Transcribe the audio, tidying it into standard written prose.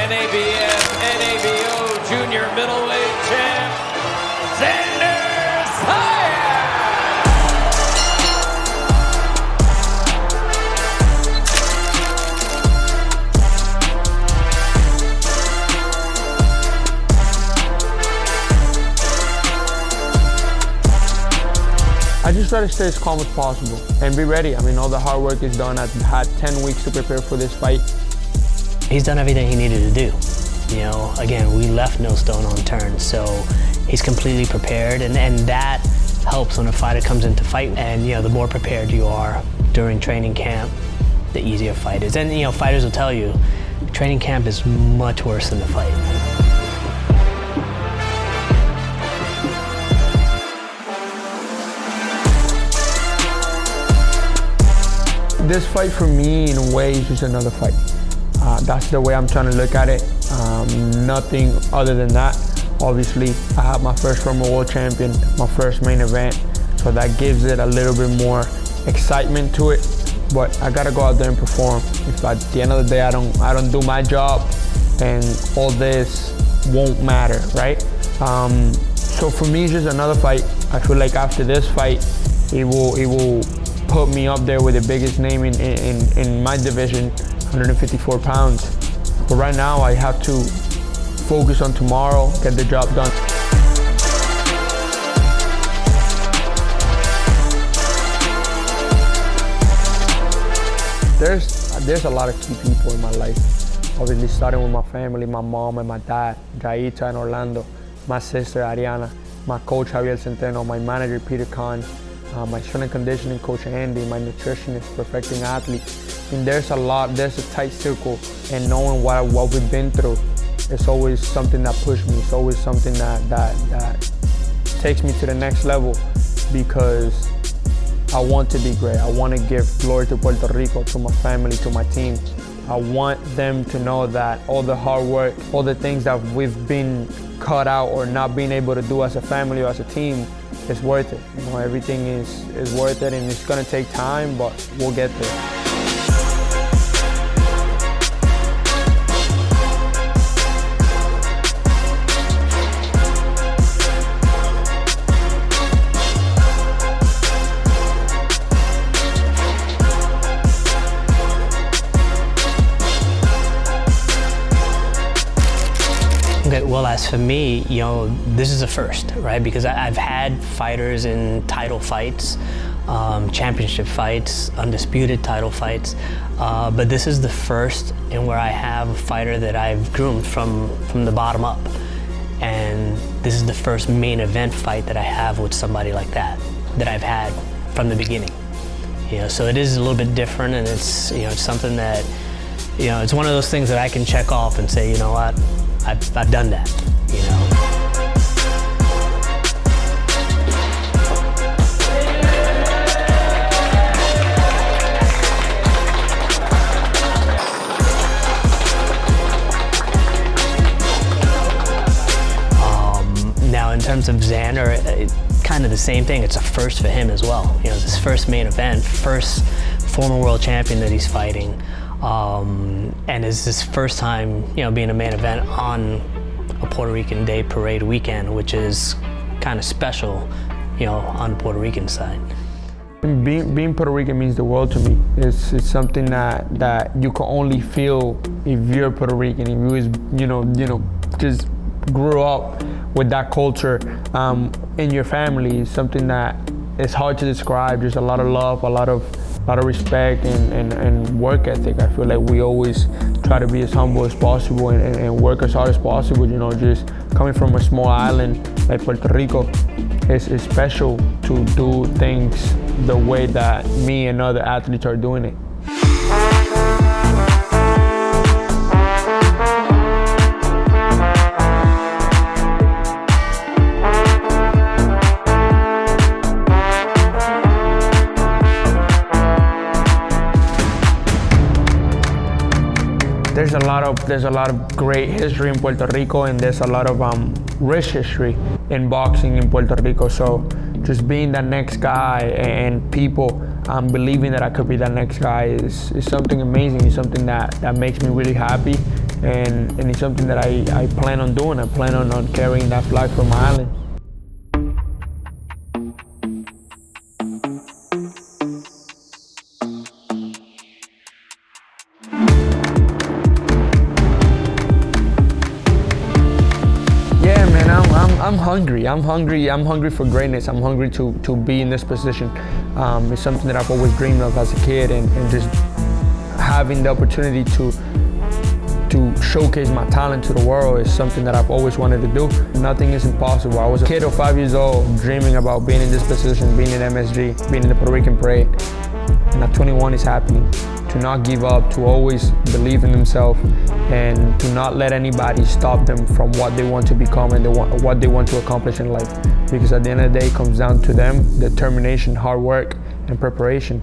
NABF, NABO Junior Middleweight Champ, Xander Zayas! I just try to stay as calm as possible and be ready. I mean, all the hard work is done. I've had 10 weeks to prepare for this fight. He's done everything he needed to do. You know, again, we left no stone unturned, so he's completely prepared, and that helps when a fighter comes into fight. And, you know, the more prepared you are during training camp, the easier a fight is. And, you know, fighters will tell you, training camp is much worse than the fight. This fight for me, in a way, is just another fight. That's the way I'm trying to look at it. Nothing other than that. Obviously, I have my first former world champion, my first main event, so that gives it a little bit more excitement to it. But I gotta go out there and perform. If at the end of the day I don't do my job, then all this won't matter, right? So for me, it's just another fight. I feel like after this fight, it will put me up there with the biggest name in my division, 154 pounds. But right now I have to focus on tomorrow, get the job done. There's a lot of key people in my life. Obviously starting with my family, my mom and my dad, Jaita and Orlando, my sister Ariana, my coach Javier Centeno, my manager Peter Kahn, my strength and conditioning coach Andy, my nutritionist, perfecting athlete. And there's a tight circle, and knowing what we've been through, it's always something that pushed me. It's always something that takes me to the next level, because I want to be great. I want to give glory to Puerto Rico, to my family, to my team. I want them to know that all the hard work, all the things that we've been cut out or not being able to do as a family or as a team, it's worth it. You know, everything is worth it, and it's gonna take time, but we'll get there. Okay, well, as for me, you know, this is a first, right? Because I've had fighters in title fights, championship fights, undisputed title fights, but this is the first in where I have a fighter that I've groomed from the bottom up. And this is the first main event fight that I have with somebody like that I've had from the beginning. You know, so it is a little bit different, and it's, you know, it's something that, you know, it's one of those things that I can check off and say, you know what, I've done that, you know. Now in terms of Xander, kind of the same thing. It's a first for him as well. You know, it's his first main event, first former world champion that he's fighting. And it's his first time, you know, being a main event on a Puerto Rican Day parade weekend, which is kind of special, you know, on the Puerto Rican side. Being Puerto Rican means the world to me. It's something that you can only feel if you're Puerto Rican, if you just grew up with that culture in your family. It's something that is hard to describe. There's a lot of love, a lot of respect and work ethic. I feel like we always try to be as humble as possible and work as hard as possible. You know, just coming from a small island like Puerto Rico, it's special to do things the way that me and other athletes are doing it. There's a lot of great history in Puerto Rico, and there's a lot of rich history in boxing in Puerto Rico. So just being that next guy and people believing that I could be that next guy is something amazing. It's something that makes me really happy, and it's something that I plan on doing. I plan on carrying that flag for my island. Yeah, man, I'm hungry. I'm hungry for greatness. I'm hungry to be in this position. It's something that I've always dreamed of as a kid, and just having the opportunity to showcase my talent to the world is something that I've always wanted to do. Nothing is impossible. I was a kid of 5 years old dreaming about being in this position, being in MSG, being in the Puerto Rican parade. And at 21 it's happening. To not give up, to always believe in themselves, and to not let anybody stop them from what they want to become and what they want to accomplish in life. Because at the end of the day, it comes down to them, determination, hard work, and preparation.